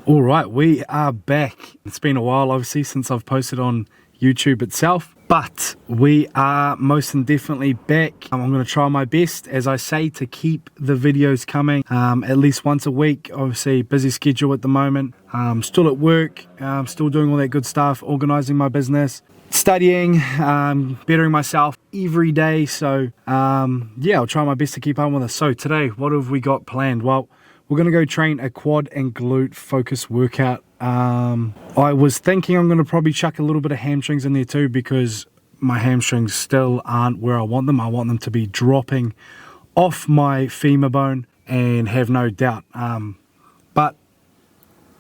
All right, we are back. It's been a while, obviously, since I've posted on YouTube itself, but we are most definitely back. I'm going to try my best, as I say, to keep the videos coming at least once a week. Obviously, busy schedule at the moment. Still at work, still doing all that good stuff, organizing my business, studying, bettering myself every day. So yeah, I'll try my best to keep on with this. So today, what have we got planned? Well, we're going to go train a quad and glute focus workout. I was thinking I'm going to probably chuck a little bit of hamstrings in there too, because my hamstrings still aren't where I want them. I want them to be dropping off my femur bone and have no doubt. But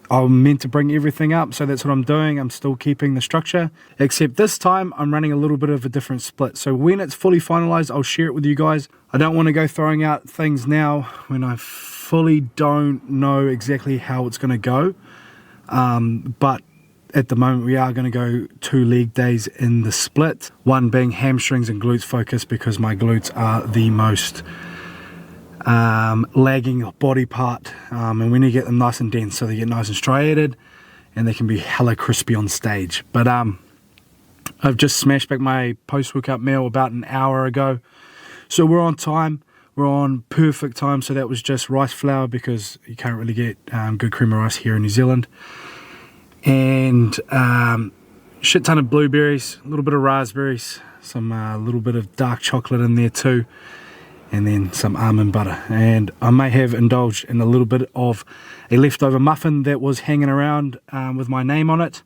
I'm meant to bring everything up, so that's what I'm doing. I'm still keeping the structure, except this time I'm running a little bit of a different split. So when it's fully finalized, I'll share it with you guys. I don't want to go throwing out things now when I fully don't know exactly how it's going to go. But at the moment we are going to go 2 leg days in the split, one being hamstrings and glutes focus, because my glutes are the most lagging body part, and we need to get them nice and dense so they get nice and striated and they can be hella crispy on stage. But I've just smashed back my post-workout meal about an hour ago, so we're on time. We're on perfect time. So that was just rice flour, because you can't really get good cream of rice here in New Zealand, and shit ton of blueberries, a little bit of raspberries, some little bit of dark chocolate in there too, and then some almond butter. And I may have indulged in a little bit of a leftover muffin that was hanging around with my name on it,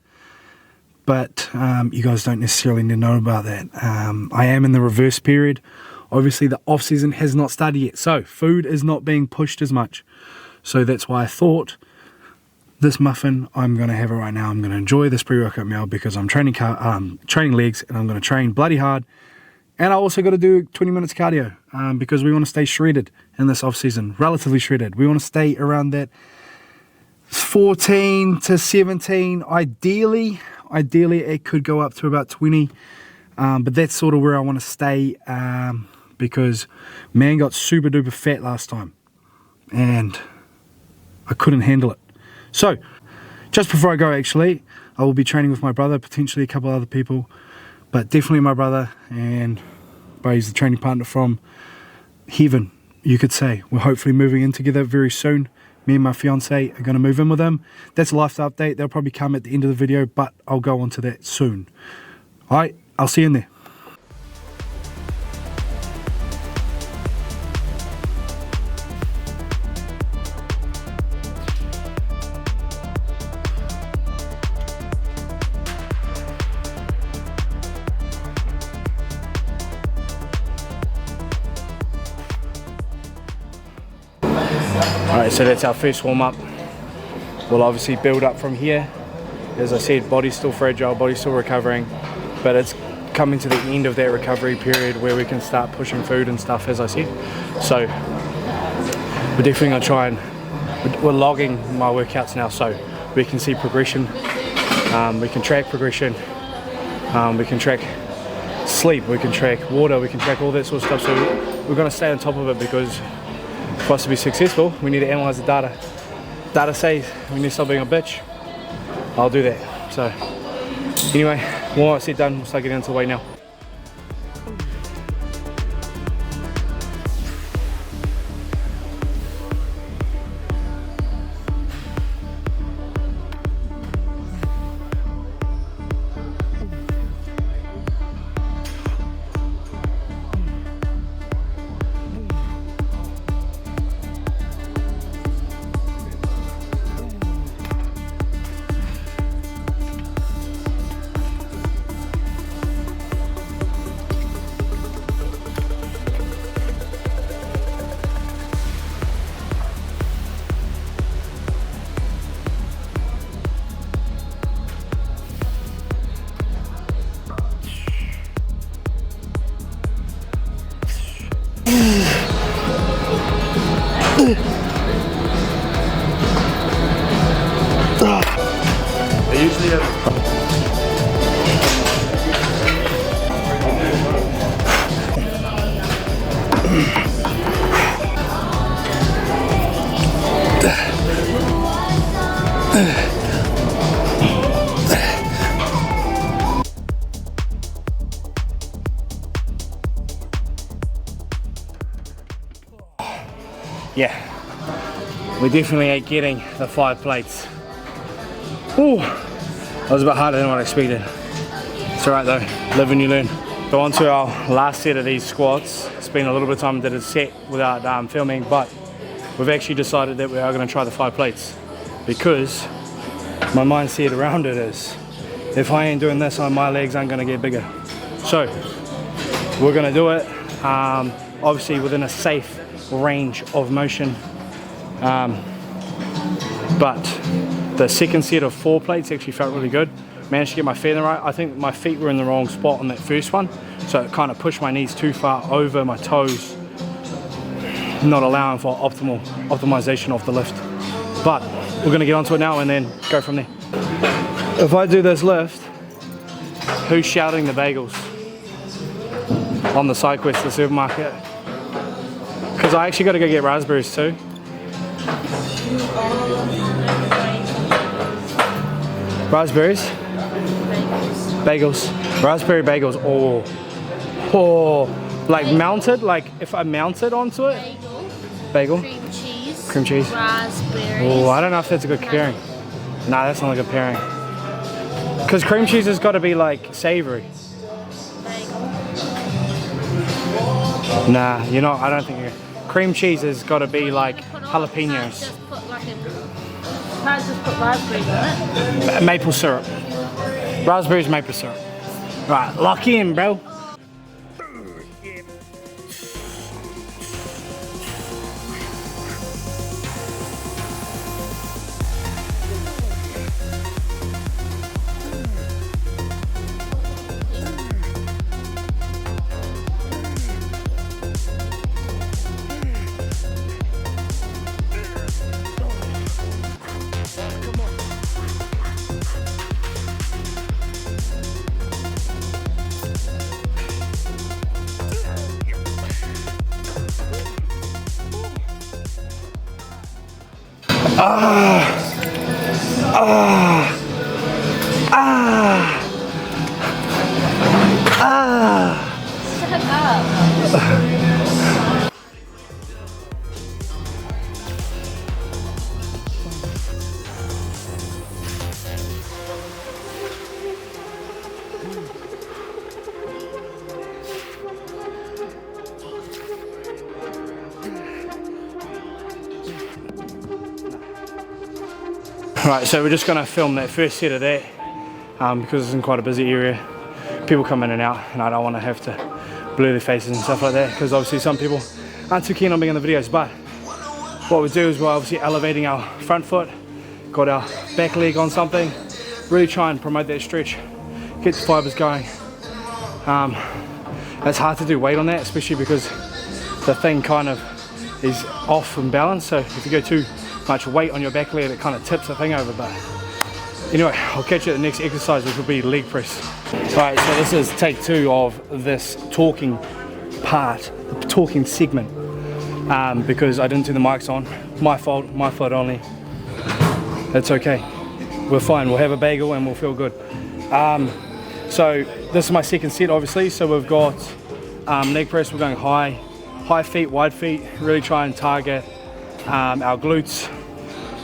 but you guys don't necessarily need to know about that. I am in the reverse period. Obviously the off season has not started yet, so food is not being pushed as much. So that's why I thought this muffin, I'm going to have it right now. I'm going to enjoy this pre-workout meal because I'm training legs, and I'm going to train bloody hard. And I also got to do 20 minutes cardio because we want to stay shredded in this off season, relatively shredded. We want to stay around that 14 to 17. Ideally it could go up to about 20, but that's sort of where I want to stay, because man got super duper fat last time and I couldn't handle it. So just before I go, actually, I will be training with my brother, potentially a couple other people, but definitely my brother. And he's the training partner from heaven, you could say. We're hopefully moving in together very soon. Me and my fiance are going to move in with him. That's a life update. They'll probably come at the end of the video, but I'll go on to that soon. All right, I'll see you in there. Alright, so that's our first warm up. We'll obviously build up from here. As I said, body's still fragile, body's still recovering, but it's coming to the end of that recovery period where we can start pushing food and stuff, as I said. So we're definitely going to try and, we're logging my workouts now so we can see progression, we can track progression, we can track sleep, we can track water, we can track all that sort of stuff. So we're going to stay on top of it, because for us to be successful, we need to analyze the data. Data says we need to stop being a bitch. I'll do that. So anyway, more I said done, we'll start getting into the weight now. I usually have Yeah, we definitely ain't getting the 5 plates. Ooh, that was a bit harder than what I expected. It's alright though, live and you learn. So on to our last set of these squats. It's been a little bit of time that it's set without filming, but we've actually decided that we are going to try the 5 plates because my mindset around it is if I ain't doing this, my legs aren't going to get bigger. So we're going to do it, obviously within a safe range of motion, but the second set of 4 plates actually felt really good. Managed to get my feet in the right. I think my feet were in the wrong spot on that first one, so it kind of pushed my knees too far over my toes, not allowing for optimization of the lift. But we're going to get onto it now and then go from there. If I do this lift, who's shouting the bagels on the side quest, the supermarket? Because I actually got to go get raspberries too. Raspberries? Bagels. Raspberry bagels. Oh, like mounted, like if I mounted onto it. Bagel. Cream cheese. Raspberries. Oh, I don't know if that's a good pairing. Nah, that's not a good pairing. Because cream cheese has got to be like savory. Nah, you know, I don't think you're. Cream cheese has got to be like jalapenos. Can't just put raspberries in it. Maple syrup. Raspberries, maple syrup. Right, lock in, bro. Shut up. Right, so we're just going to film that first set of that because it's in quite a busy area. People come in and out and I don't want to have to blur their faces and stuff like that because obviously some people aren't too keen on being in the videos. But what we do is we're obviously elevating our front foot, got our back leg on something, really try and promote that stretch, get the fibers going. It's hard to do weight on that, especially because the thing kind of is off from balance, so if you go too much weight on your back leg, it kind of tips the thing over. But anyway, I'll catch you at the next exercise, which will be leg press. Alright, so this is take 2 of this talking part, the talking segment, because I didn't turn the mics on. My fault only. That's okay, we're fine, we'll have a bagel and we'll feel good. So this is my second set, obviously. So we've got leg press, we're going high feet, wide feet, really try and target our glutes,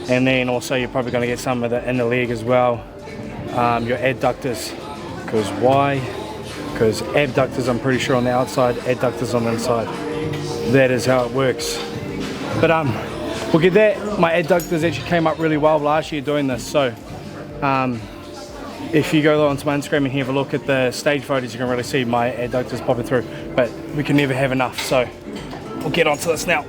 and then also you're probably going to get some of the inner leg as well, your adductors. Because why? Because abductors I'm pretty sure on the outside, adductors on the inside. That is how it works. But we'll get that. My adductors actually came up really well last year doing this, so if you go onto my Instagram and have a look at the stage photos, you can really see my adductors popping through. But we can never have enough, so we'll get onto this now.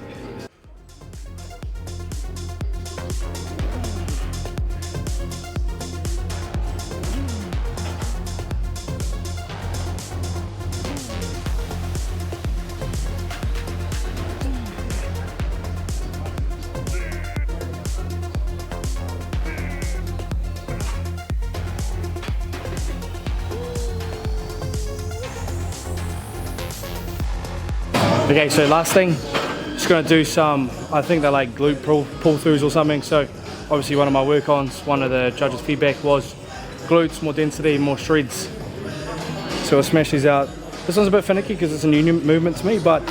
Okay, so last thing, just gonna do some, I think they're like glute pull throughs or something. So obviously one of my work-ons, one of the judges' feedback was glutes, more density, more shreds. So I'll smash these out. This one's a bit finicky because it's a new movement to me, but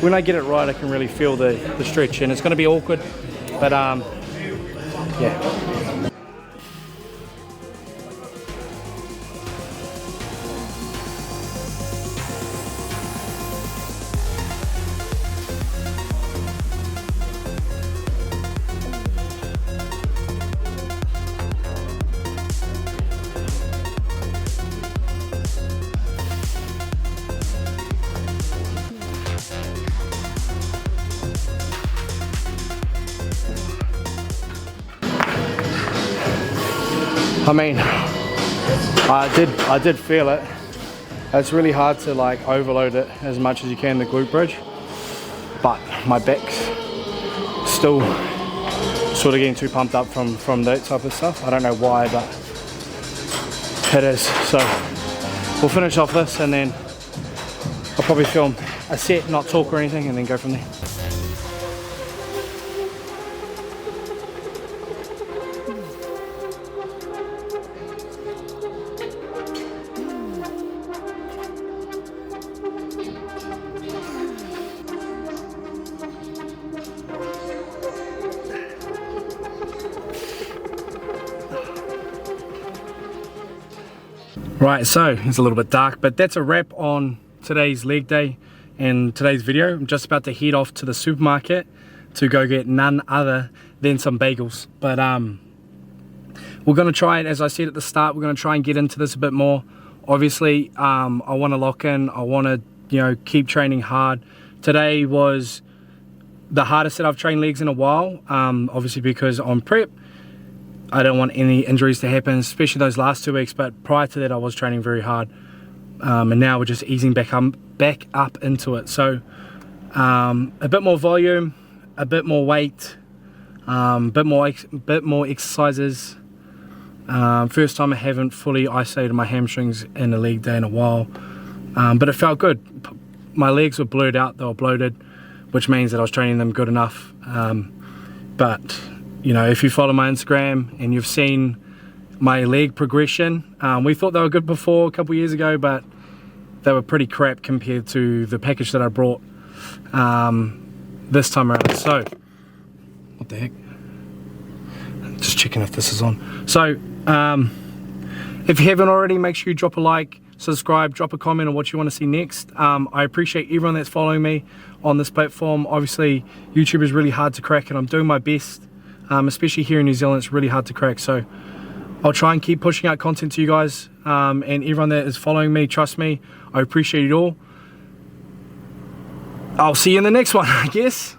when I get it right, I can really feel the stretch, and it's going to be awkward, but yeah. I mean, I did feel it. It's really hard to like overload it as much as you can, the glute bridge, but my back's still sort of getting too pumped up from that type of stuff. I don't know why, but it is. So we'll finish off this, and then I'll probably film a set, not talk or anything, and then go from there. Right, so it's a little bit dark, but that's a wrap on today's leg day and today's video. I'm just about to head off to the supermarket to go get none other than some bagels. But we're going to try it, as I said at the start, we're going to try and get into this a bit more. Obviously, I want to lock in, I want to, you know, keep training hard. Today was the hardest that I've trained legs in a while, obviously because on prep, I don't want any injuries to happen, especially those last 2 weeks, but prior to that I was training very hard, and now we're just easing back up into it. So a bit more volume, a bit more weight, bit more exercises. First time I haven't fully isolated my hamstrings in a leg day in a while, but it felt good. My legs were blurred out, they were bloated, which means that I was training them good enough. But you know, if you follow my Instagram and you've seen my leg progression, we thought they were good before a couple years ago, but they were pretty crap compared to the package that I brought this time around. So, what the heck? Just checking if this is on. So, if you haven't already, make sure you drop a like, subscribe, drop a comment on what you want to see next. I appreciate everyone that's following me on this platform. Obviously, YouTube is really hard to crack, and I'm doing my best. Especially here in New Zealand, it's really hard to crack, so I'll try and keep pushing out content to you guys, and everyone that is following me, trust me, I appreciate it all. I'll see you in the next one, I guess.